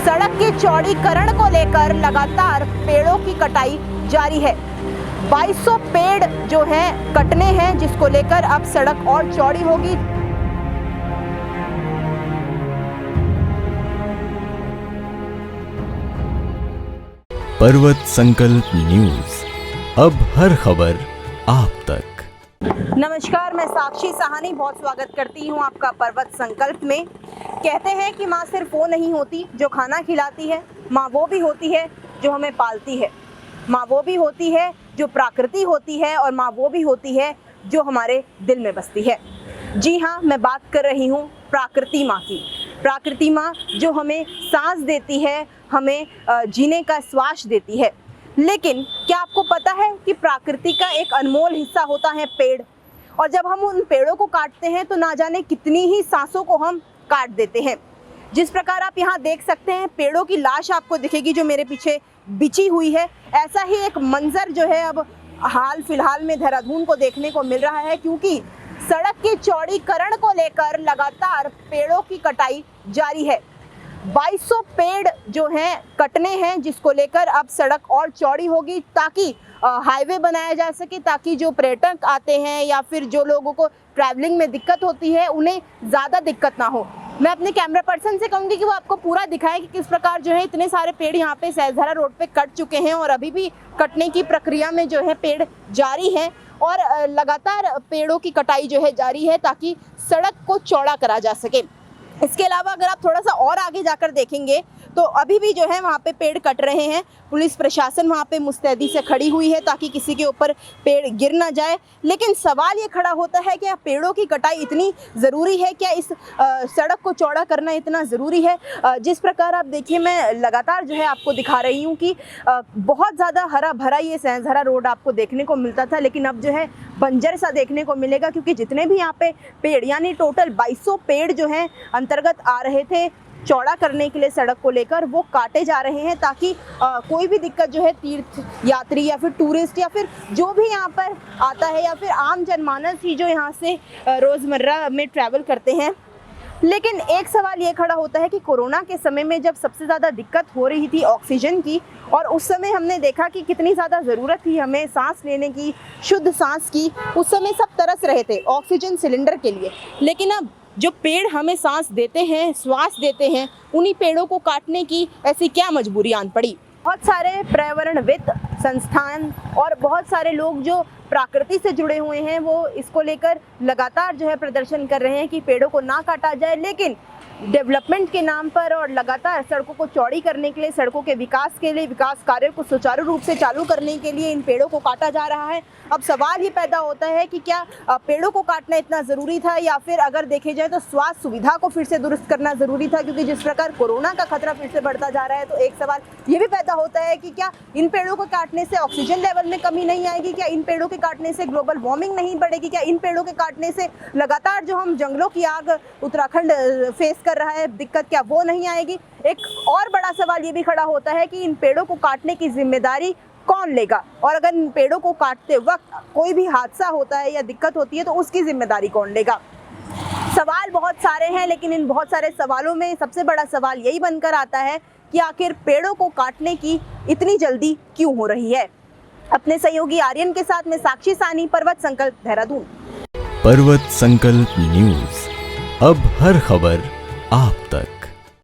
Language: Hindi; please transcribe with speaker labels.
Speaker 1: सड़क के चौड़ीकरण को लेकर लगातार पेड़ों की कटाई जारी है। 2200 पेड़ जो हैं कटने हैं, जिसको लेकर अब सड़क और चौड़ी होगी।
Speaker 2: पर्वत संकल्प न्यूज, अब हर खबर आप तक।
Speaker 1: नमस्कार, मैं साक्षी साहनी बहुत स्वागत करती हूं आपका पर्वत संकल्प में। कहते हैं कि माँ सिर्फ वो नहीं होती जो खाना खिलाती है, माँ वो भी होती है जो हमें पालती है, माँ वो भी होती है जो प्रकृति होती है, और माँ वो भी होती है जो हमारे दिल में बसती है। जी हाँ, मैं बात कर रही हूँ प्रकृति माँ की। प्रकृति माँ जो हमें सांस देती है, हमें जीने का श्वास देती है। लेकिन क्या आपको पता है कि प्रकृति का एक अनमोल हिस्सा होता है पेड़, और जब हम उन पेड़ों को काटते हैं तो ना जाने कितनी ही सांसों को हम काट देते हैं। जिस प्रकार आप यहाँ देख सकते हैं, पेड़ों की लाश आपको दिखेगी जो मेरे पीछे बिछी हुई है। ऐसा ही एक मंजर जो है अब हाल फिलहाल में देहरादून को देखने को मिल रहा है, क्योंकि सड़क के चौड़ीकरण को लेकर लगातार पेड़ों की कटाई जारी है। 2200 पेड़ जो हैं कटने हैं, जिसको लेकर अब सड़क और चौड़ी होगी ताकि हाईवे बनाया जा सके, ताकि जो पर्यटक आते हैं या फिर जो लोगों को ट्रैवलिंग में दिक्कत होती है उन्हें ज़्यादा दिक्कत ना हो। मैं अपने कैमरा पर्सन से कहूँगी कि वो आपको पूरा दिखाएं कि किस प्रकार जो है इतने सारे पेड़ यहाँ पे सहजधारा रोड पे कट चुके हैं, और अभी भी कटने की प्रक्रिया में जो है पेड़ जारी हैं, और लगातार पेड़ों की कटाई जो है जारी है ताकि सड़क को चौड़ा करा जा सके। इसके अलावा अगर आप थोड़ा सा और आगे जाकर देखेंगे तो अभी भी जो है वहाँ पे पेड़ कट रहे हैं। पुलिस प्रशासन वहाँ पे मुस्तैदी से खड़ी हुई है ताकि किसी के ऊपर पेड़ गिर ना जाए। लेकिन सवाल ये खड़ा होता है कि पेड़ों की कटाई इतनी ज़रूरी है क्या? इस सड़क को चौड़ा करना इतना ज़रूरी है? जिस प्रकार आप देखिए, मैं लगातार जो है आपको दिखा रही हूँ कि बहुत ज़्यादा हरा भरा ये सहजधारा रोड आपको देखने को मिलता था, लेकिन अब जो है बंजर सा देखने को मिलेगा, क्योंकि जितने भी यहाँ पे पेड़, यानी टोटल 2200 पेड़ जो हैं अंतर्गत आ रहे थे चौड़ा करने के लिए सड़क को लेकर, वो काटे जा रहे हैं ताकि कोई भी दिक्कत जो है तीर्थ यात्री या फिर टूरिस्ट या फिर जो भी यहाँ पर आता है या फिर आम जनमानस ही जो यहाँ से रोज़मर्रा में ट्रैवल करते हैं। लेकिन एक सवाल ये खड़ा होता है कि कोरोना के समय में जब सबसे ज़्यादा दिक्कत हो रही थी ऑक्सीजन की, और उस समय हमने देखा कि कितनी ज़्यादा ज़रूरत थी हमें सांस लेने की, शुद्ध सांस की, उस समय सब तरस रहे थे ऑक्सीजन सिलेंडर के लिए। लेकिन अब जो पेड़ हमें सांस देते हैं, श्वास देते हैं, उन्हीं पेड़ों को काटने की ऐसी क्या मजबूरी आन पड़ी? बहुत सारे पर्यावरणविद संस्थान और बहुत सारे लोग जो प्रकृति से जुड़े हुए हैं वो इसको लेकर लगातार जो है प्रदर्शन कर रहे हैं कि पेड़ों को ना काटा जाए। लेकिन डेवलपमेंट के नाम पर और लगातार सड़कों को चौड़ी करने के लिए, सड़कों के विकास के लिए, विकास कार्यों को सुचारू रूप से चालू करने के लिए इन पेड़ों को काटा जा रहा है। अब सवाल ये पैदा होता है कि क्या पेड़ों को काटना इतना ज़रूरी था, या फिर अगर देखे जाए तो स्वास्थ्य सुविधा को फिर से दुरुस्त करना ज़रूरी था? क्योंकि जिस प्रकार कोरोना का खतरा फिर से बढ़ता जा रहा है, तो एक सवाल ये भी पैदा होता है कि क्या इन पेड़ों को काटने से ऑक्सीजन लेवल में कमी नहीं आएगी? क्या इन पेड़ों के काटने से ग्लोबल वार्मिंग नहीं बढ़ेगी? क्या इन पेड़ों के काटने से लगातार जो हम जंगलों की आग उत्तराखंड फेस कर रहा है दिक्कत, क्या वो नहीं आएगी? एक और बड़ा सवाल ये भी खड़ा होता है कि इन पेड़ों को काटने की जिम्मेदारी कौन लेगा, और अगर इन पेड़ों को काटते वक्त कोई भी हादसा होता है या दिक्कत होती है तो उसकी जिम्मेदारी कौन लेगा? सवाल बहुत सारे हैं, लेकिन इन बहुत सारे सवालों में सबसे बड़ा सवाल यही बनकर आता है कि आखिर पेड़ों को काटने की इतनी जल्दी क्यों हो रही है? अपने सहयोगी आर्यन के साथ मैं साक्षी साहनी, पर्वत संकल्प, देहरादून।
Speaker 2: पर्वत संकल्प न्यूज, अब हर खबर आप तक।